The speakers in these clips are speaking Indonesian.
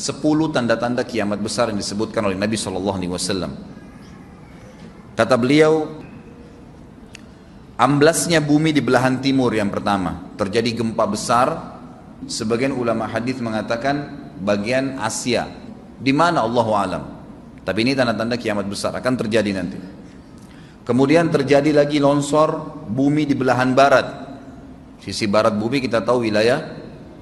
10 tanda-tanda kiamat besar yang disebutkan oleh Nabi SAW. Kata beliau, amblasnya bumi di belahan timur yang pertama, terjadi gempa besar. Sebagian ulama hadis mengatakan bagian Asia, di mana Allahu alam. Tapi ini tanda-tanda kiamat besar akan terjadi nanti. Kemudian terjadi lagi longsor bumi di belahan barat. Sisi barat bumi kita tahu wilayah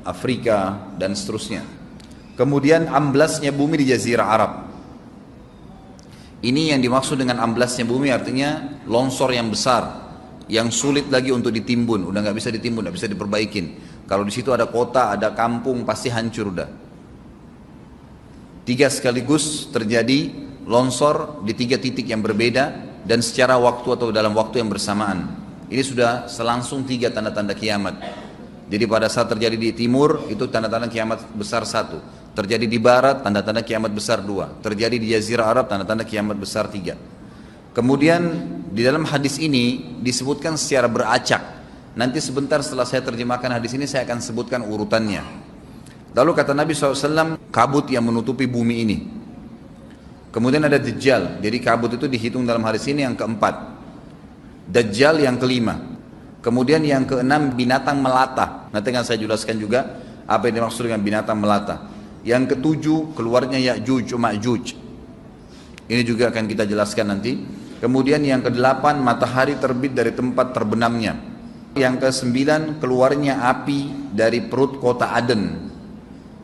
Afrika dan seterusnya. Kemudian amblasnya bumi di Jazirah Arab. Ini yang dimaksud dengan amblasnya bumi, artinya longsor yang besar, yang sulit lagi untuk ditimbun, udah nggak bisa ditimbun, nggak bisa diperbaikin. Kalau di situ ada kota, ada kampung, pasti hancur udah. 3 sekaligus terjadi longsor di 3 titik yang berbeda dan secara waktu atau dalam waktu yang bersamaan. Ini sudah selangsung 3 tanda-tanda kiamat. Jadi pada saat terjadi di timur itu tanda-tanda kiamat besar 1, terjadi di barat tanda-tanda kiamat besar 2, terjadi di Jazirah Arab tanda-tanda kiamat besar 3. Kemudian di dalam hadis ini disebutkan secara beracak. Nanti sebentar setelah saya terjemahkan hadis ini saya akan sebutkan urutannya. Lalu kata Nabi SAW, kabut yang menutupi bumi ini. Kemudian ada Dajjal. Jadi kabut itu dihitung dalam hadis ini yang keempat. Dajjal yang kelima. Kemudian yang keenam binatang melata. Nanti akan saya jelaskan juga apa yang dimaksud dengan binatang melata. Yang ketujuh keluarnya Ya'juj Ma'juj. Ini juga akan kita jelaskan nanti. Kemudian yang kedelapan matahari terbit dari tempat terbenamnya. Yang ke-9 keluarnya api dari perut kota Aden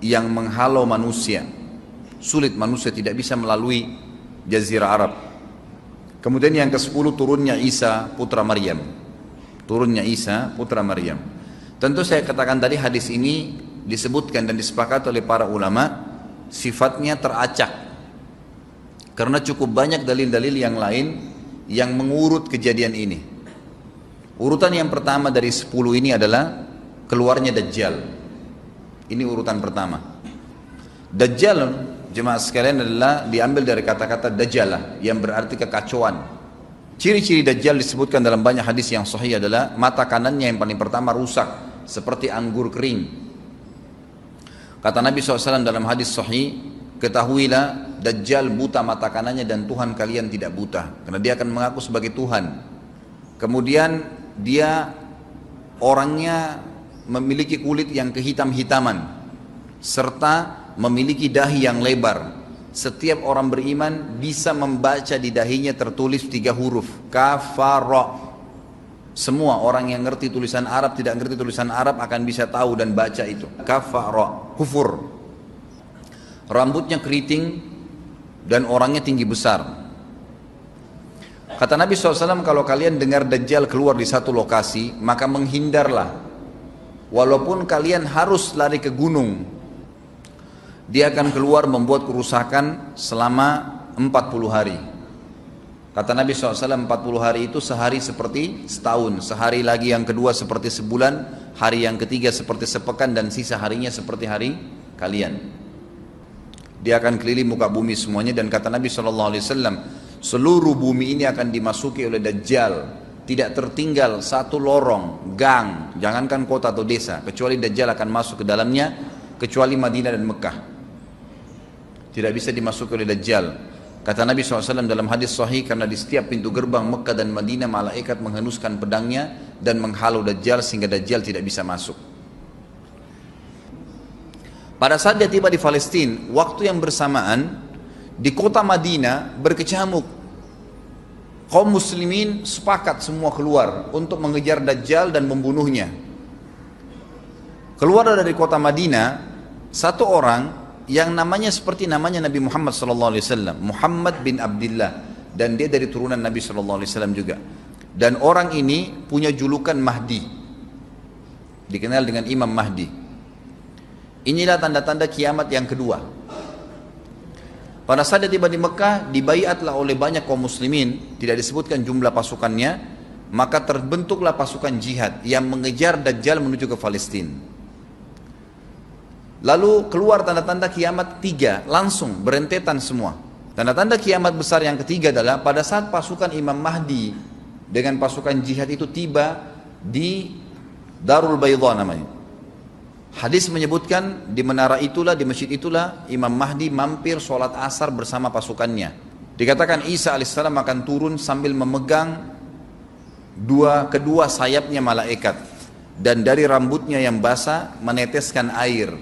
yang menghalau manusia. Sulit, manusia tidak bisa melalui Jazirah Arab. Kemudian yang ke-10 turunnya Isa putra Maryam. Turunnya Isa putra Maryam. Tentu saya katakan tadi hadis ini disebutkan dan disepakati oleh para ulama sifatnya teracak. Karena cukup banyak dalil-dalil yang lain yang mengurut kejadian ini. Urutan yang pertama dari 10 ini adalah keluarnya Dajjal. Ini urutan pertama. Dajjal, jemaah sekalian, adalah diambil dari kata-kata Dajjalah yang berarti kekacauan. Ciri-ciri Dajjal disebutkan dalam banyak hadis yang sahih adalah mata kanannya yang paling pertama rusak seperti anggur kering. Kata Nabi SAW dalam hadis sahih, ketahuilah Dajjal buta mata kanannya dan Tuhan kalian tidak buta, karena dia akan mengaku sebagai Tuhan. Kemudian dia orangnya memiliki kulit yang kehitam-hitaman serta memiliki dahi yang lebar. Setiap orang beriman bisa membaca di dahinya tertulis 3 huruf kafara. Semua orang yang ngerti tulisan Arab, tidak ngerti tulisan Arab akan bisa tahu dan baca itu kafara, kufur. Rambutnya keriting dan orangnya tinggi besar. Kata Nabi SAW, kalau kalian dengar Dajjal keluar di satu lokasi, maka menghindarlah. Walaupun kalian harus lari ke gunung, dia akan keluar membuat kerusakan selama 40 hari. Kata Nabi SAW, 40 hari itu sehari seperti setahun, sehari lagi yang kedua seperti sebulan, hari yang ketiga seperti sepekan, dan sisa harinya seperti hari kalian. Dia akan keliling muka bumi semuanya, dan kata Nabi SAW, seluruh bumi ini akan dimasuki oleh Dajjal. Tidak tertinggal satu lorong, gang, jangankan kota atau desa, kecuali Dajjal akan masuk ke dalamnya, kecuali Madinah dan Mekah. Tidak bisa dimasuki oleh Dajjal. Kata Nabi SAW dalam hadis sahih, karena di setiap pintu gerbang Mekah dan Madinah malaikat menghenuskan pedangnya dan menghalau Dajjal sehingga Dajjal tidak bisa masuk. Pada saat dia tiba di Palestina, waktu yang bersamaan di kota Madinah berkecamuk. Kaum muslimin sepakat semua keluar untuk mengejar Dajjal dan membunuhnya. Keluar dari kota Madinah satu orang yang namanya seperti namanya Nabi Muhammad SAW, Muhammad bin Abdullah, dan dia dari turunan Nabi SAW juga. Dan orang ini punya julukan Mahdi, dikenal dengan Imam Mahdi. Inilah tanda-tanda kiamat yang kedua. Pada saat dia tiba di Mekah, dibaiatlah oleh banyak kaum muslimin, tidak disebutkan jumlah pasukannya, maka terbentuklah pasukan jihad yang mengejar Dajjal menuju ke Palestina. Lalu keluar tanda-tanda kiamat 3, langsung berentetan semua. Tanda-tanda kiamat besar yang ketiga adalah pada saat pasukan Imam Mahdi dengan pasukan jihad itu tiba di Darul Bayda namanya. Hadis menyebutkan di menara itulah, di masjid itulah Imam Mahdi mampir sholat asar bersama pasukannya. Dikatakan Isa alaihissalam akan turun sambil memegang kedua sayapnya malaikat, dan dari rambutnya yang basah meneteskan air.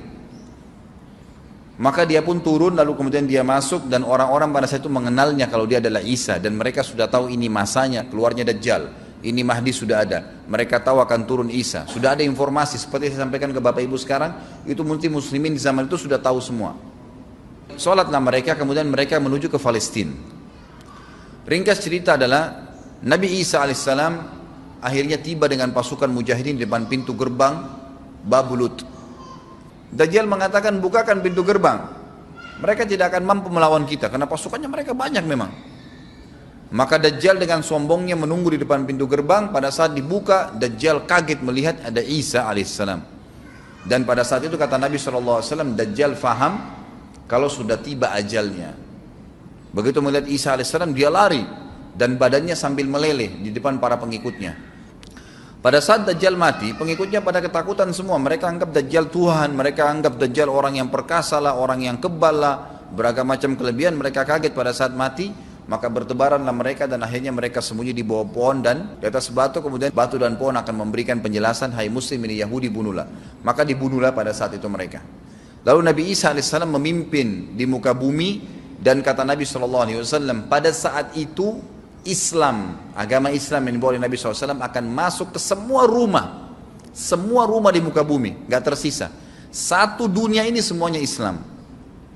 Maka dia pun turun, lalu kemudian dia masuk, dan orang-orang pada saat itu mengenalnya kalau dia adalah Isa, dan mereka sudah tahu ini masanya keluarnya Dajjal, ini Mahdi sudah ada. Mereka tahu akan turun Isa, sudah ada informasi seperti saya sampaikan ke Bapak Ibu sekarang. Itu muslimin di zaman itu sudah tahu semua. Sholatlah mereka, kemudian mereka menuju ke Palestina. Ringkas cerita adalah Nabi Isa alaihissalam akhirnya tiba dengan pasukan mujahidin di depan pintu gerbang Babulut. Dajjal mengatakan, bukakan pintu gerbang. Mereka tidak akan mampu melawan kita karena pasukannya mereka banyak memang. Maka Dajjal dengan sombongnya menunggu di depan pintu gerbang. Pada saat dibuka, Dajjal kaget melihat ada Isa alaihissalam. Dan pada saat itu kata Nabi SAW, Dajjal faham kalau sudah tiba ajalnya. Begitu melihat Isa alaihissalam, dia lari dan badannya sambil meleleh di depan para pengikutnya. Pada saat Dajjal mati, pengikutnya pada ketakutan semua. Mereka anggap Dajjal Tuhan, mereka anggap Dajjal orang yang perkasa lah, orang yang kebal lah, beragam macam kelebihan. Mereka kaget pada saat mati, maka bertebaranlah mereka dan akhirnya mereka sembunyi di bawah pohon dan di atas batu. Kemudian batu dan pohon akan memberikan penjelasan, hai muslim ini Yahudi, bunuhlah. Maka dibunuhlah pada saat itu mereka. Lalu Nabi Isa alaihissalam memimpin di muka bumi, dan kata Nabi SAW, pada saat itu Islam, agama Islam yang dibawa oleh Nabi SAW akan masuk ke semua rumah di muka bumi, gak tersisa. Satu dunia ini semuanya Islam.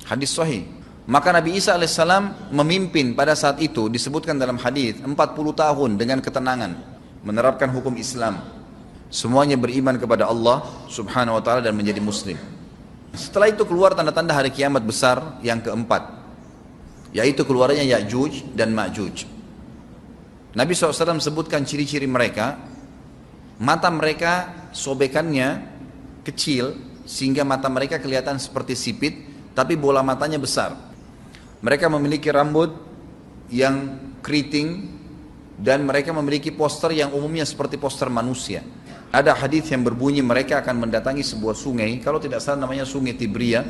Hadis sahih. Maka Nabi Isa alaihissalam memimpin pada saat itu, disebutkan dalam hadis 40 tahun dengan ketenangan menerapkan hukum Islam. Semuanya beriman kepada Allah subhanahu wa ta'ala dan menjadi muslim. Setelah itu keluar tanda-tanda hari kiamat besar yang keempat, yaitu keluarnya Ya'juj dan Ma'juj. Nabi SAW sebutkan ciri-ciri mereka. Mata mereka sobekannya kecil sehingga mata mereka kelihatan seperti sipit, tapi bola matanya besar. Mereka memiliki rambut yang keriting, dan mereka memiliki poster yang umumnya seperti poster manusia. Ada hadis yang berbunyi mereka akan mendatangi sebuah sungai, kalau tidak salah namanya sungai Tibria,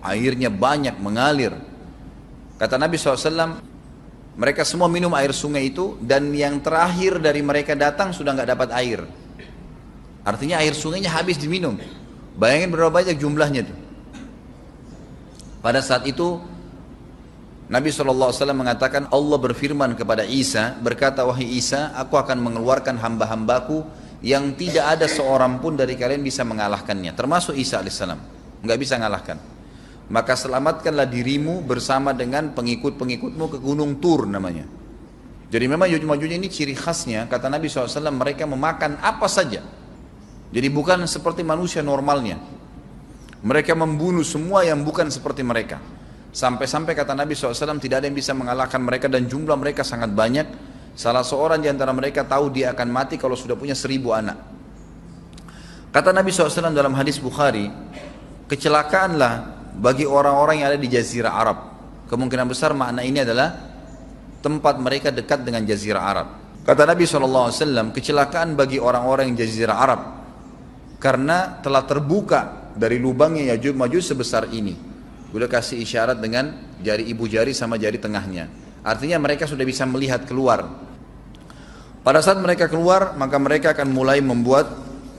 airnya banyak mengalir. Kata Nabi SAW, mereka semua minum air sungai itu, dan yang terakhir dari mereka datang sudah nggak dapat air. Artinya air sungainya habis diminum. Bayangin berapa banyak jumlahnya tuh. Pada saat itu Nabi SAW mengatakan, Allah berfirman kepada Isa, berkata, wahai Isa, aku akan mengeluarkan hamba-hambaku yang tidak ada seorang pun dari kalian bisa mengalahkannya, termasuk Isa alaihissalam, nggak bisa mengalahkan. Maka selamatkanlah dirimu bersama dengan pengikut-pengikutmu ke gunung Tur namanya. Jadi memang Ya'juj ini ciri khasnya, kata Nabi SAW, mereka memakan apa saja. Jadi bukan seperti manusia normalnya. Mereka membunuh semua yang bukan seperti mereka. Sampai-sampai kata Nabi SAW, tidak ada yang bisa mengalahkan mereka, dan jumlah mereka sangat banyak. Salah seorang di antara mereka tahu dia akan mati kalau sudah punya 1000 anak. Kata Nabi SAW dalam hadis Bukhari, kecelakaanlah bagi orang-orang yang ada di Jazirah Arab. Kemungkinan besar makna ini adalah tempat mereka dekat dengan Jazirah Arab. Kata Nabi SAW, kecelakaan bagi orang-orang yang Jazirah Arab karena telah terbuka dari lubangnya Ya'juj Ma'juj sebesar ini. Udah kasih isyarat dengan jari ibu jari sama jari tengahnya. Artinya mereka sudah bisa melihat keluar. Pada saat mereka keluar, maka mereka akan mulai membuat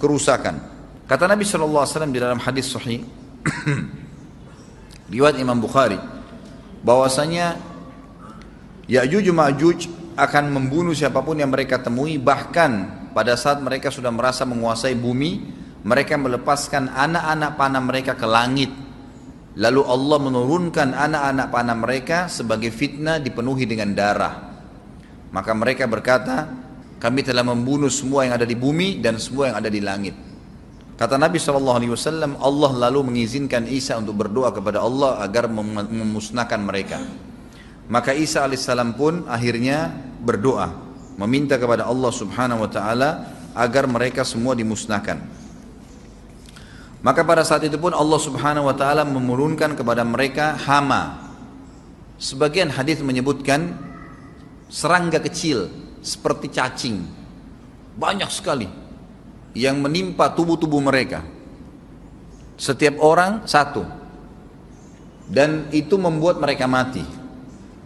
kerusakan. Kata Nabi SAW di dalam hadis sahih riwayat Imam Bukhari, bahwasanya Ya'juj Ma'juj akan membunuh siapapun yang mereka temui. Bahkan pada saat mereka sudah merasa menguasai bumi, mereka melepaskan anak-anak panah mereka ke langit. Lalu Allah menurunkan anak-anak panah mereka sebagai fitnah dipenuhi dengan darah. Maka mereka berkata, kami telah membunuh semua yang ada di bumi dan semua yang ada di langit. Kata Nabi SAW, Allah lalu mengizinkan Isa untuk berdoa kepada Allah agar memusnahkan mereka. Maka Isa alaihissalam pun akhirnya berdoa, meminta kepada Allah subhanahu wa ta'ala agar mereka semua dimusnahkan. Maka pada saat itu pun Allah subhanahu wa ta'ala menurunkan kepada mereka hama. Sebagian hadis menyebutkan serangga kecil seperti cacing, banyak sekali yang menimpa tubuh-tubuh mereka. Setiap orang satu. Dan itu membuat mereka mati.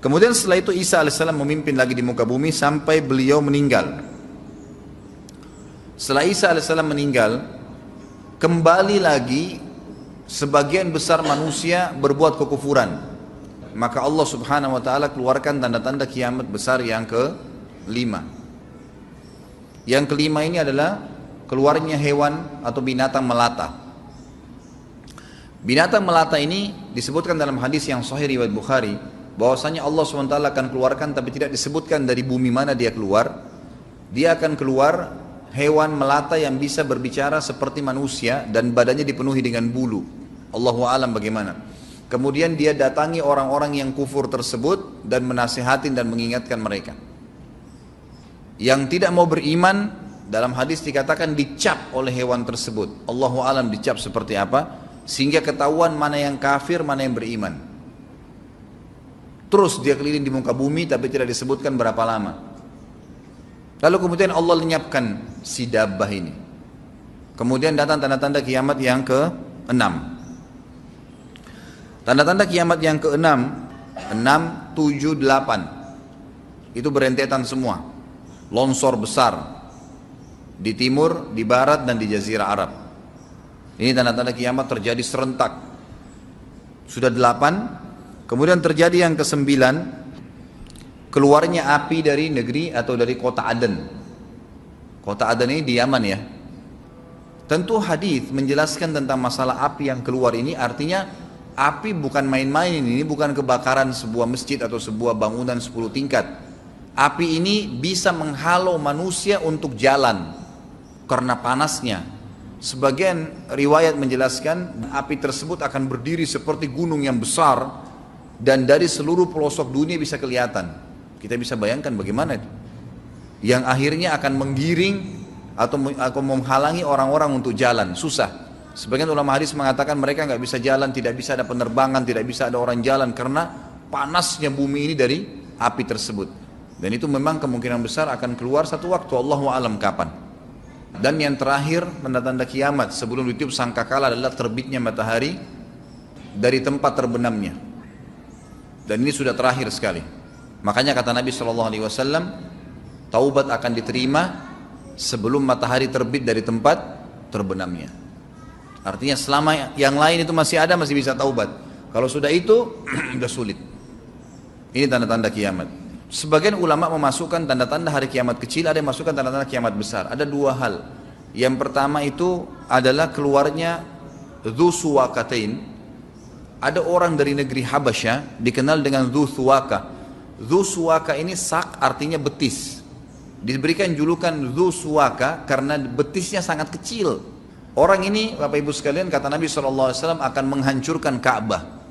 Kemudian setelah itu Isa alaihissalam memimpin lagi di muka bumi sampai beliau meninggal. Setelah Isa alaihissalam meninggal, kembali lagi sebagian besar manusia berbuat kekufuran. Maka Allah subhanahu wa ta'ala keluarkan tanda-tanda kiamat besar yang kelima. Yang kelima ini adalah keluarnya hewan atau binatang melata. Binatang melata ini disebutkan dalam hadis yang sahih riwayat Bukhari, bahwasanya Allah SWT akan keluarkan, tapi tidak disebutkan dari bumi mana dia keluar. Dia akan keluar hewan melata yang bisa berbicara seperti manusia dan badannya dipenuhi dengan bulu. Allahu a'lam bagaimana. Kemudian dia datangi orang-orang yang kufur tersebut dan menasihatin dan mengingatkan mereka. Yang tidak mau beriman, dalam hadis dikatakan dicap oleh hewan tersebut. Allahu a'lam dicap seperti apa, sehingga ketahuan mana yang kafir, mana yang beriman. Terus dia keliling di muka bumi tapi tidak disebutkan berapa lama. Lalu kemudian Allah lenyapkan si dabbah ini. Kemudian datang tanda-tanda kiamat yang ke-6. Tanda-tanda kiamat yang ke-6, 6, 7, 8. Itu berentetan semua. Longsor besar di timur, di barat, dan di jazirah Arab. Ini tanda-tanda kiamat terjadi serentak. Sudah 8. Kemudian terjadi yang ke-9, keluarnya api dari negeri atau dari kota Aden. Kota Aden ini di Yaman ya. Tentu hadis menjelaskan tentang masalah api yang keluar ini, artinya api bukan main-main, ini bukan kebakaran sebuah masjid atau sebuah bangunan 10 tingkat. Api ini bisa menghalau manusia untuk jalan karena panasnya. Sebagian riwayat menjelaskan api tersebut akan berdiri seperti gunung yang besar dan dari seluruh pelosok dunia bisa kelihatan. Kita bisa bayangkan bagaimana itu. Yang akhirnya akan menggiring atau menghalangi orang-orang untuk jalan, susah. Sebagian ulama hadis mengatakan mereka nggak bisa jalan, tidak bisa ada penerbangan, tidak bisa ada orang jalan karena panasnya bumi ini dari api tersebut. Dan itu memang kemungkinan besar akan keluar satu waktu, Allahu a'lam kapan. Dan yang terakhir tanda-tanda kiamat sebelum ditiup sangkakala adalah terbitnya matahari dari tempat terbenamnya. Dan ini sudah terakhir sekali. Makanya kata Nabi SAW, taubat akan diterima sebelum matahari terbit dari tempat terbenamnya. Artinya selama yang lain itu masih ada, masih bisa taubat. Kalau sudah itu sudah sulit. Ini tanda-tanda kiamat. Sebagian ulama memasukkan tanda-tanda hari kiamat kecil, ada yang masukkan tanda-tanda kiamat besar. Ada dua hal. Yang pertama itu adalah keluarnya Dzu Suwakatain. Ada orang dari negeri Habasyah dikenal dengan Dzu Suwaka. Dzu Suwaka ini sak artinya betis. Diberikan julukan Dzu Suwaka karena betisnya sangat kecil. Orang ini Bapak Ibu sekalian, kata Nabi SAW, akan menghancurkan Ka'bah.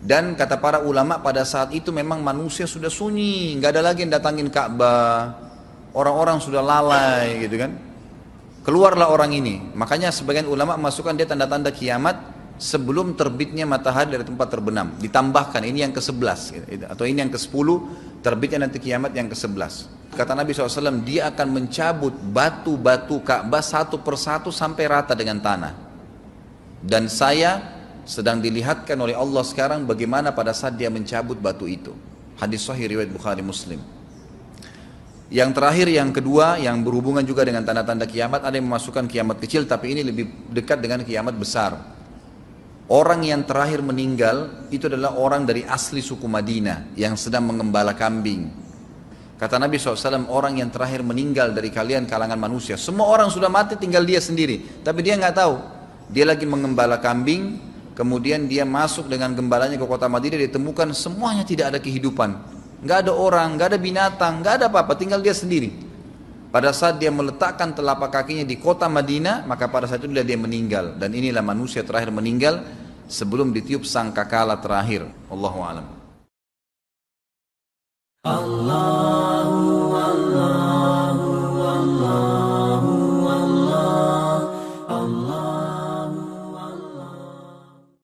Dan kata para ulama pada saat itu memang manusia sudah sunyi, nggak ada lagi yang datangin Ka'bah, orang-orang sudah lalai gitu kan. Keluarlah orang ini. Makanya sebagian ulama masukkan dia tanda-tanda kiamat sebelum terbitnya matahari dari tempat terbenam. Ditambahkan ini yang ke-11 gitu, atau ini yang ke-10, terbitnya nanti kiamat yang ke-11. Kata Nabi SAW, dia akan mencabut batu-batu Ka'bah satu persatu sampai rata dengan tanah. Dan saya sedang dilihatkan oleh Allah sekarang bagaimana pada saat dia mencabut batu itu. Hadis sahih riwayat Bukhari Muslim. Yang terakhir, yang kedua, yang berhubungan juga dengan tanda-tanda kiamat, ada yang memasukkan kiamat kecil, tapi ini lebih dekat dengan kiamat besar. Orang yang terakhir meninggal itu adalah orang dari asli suku Madinah yang sedang mengembala kambing. Kata Nabi SAW, orang yang terakhir meninggal dari kalian kalangan manusia, semua orang sudah mati, tinggal dia sendiri, tapi dia nggak tahu. Dia lagi mengembala kambing. Kemudian dia masuk dengan gembalanya ke kota Madinah, ditemukan semuanya tidak ada kehidupan. Nggak ada orang, nggak ada binatang, nggak ada apa-apa, tinggal dia sendiri. Pada saat dia meletakkan telapak kakinya di kota Madinah, maka pada saat itu dia meninggal. Dan inilah manusia terakhir meninggal sebelum ditiup sangkakala terakhir. Allahu a'lam. Allah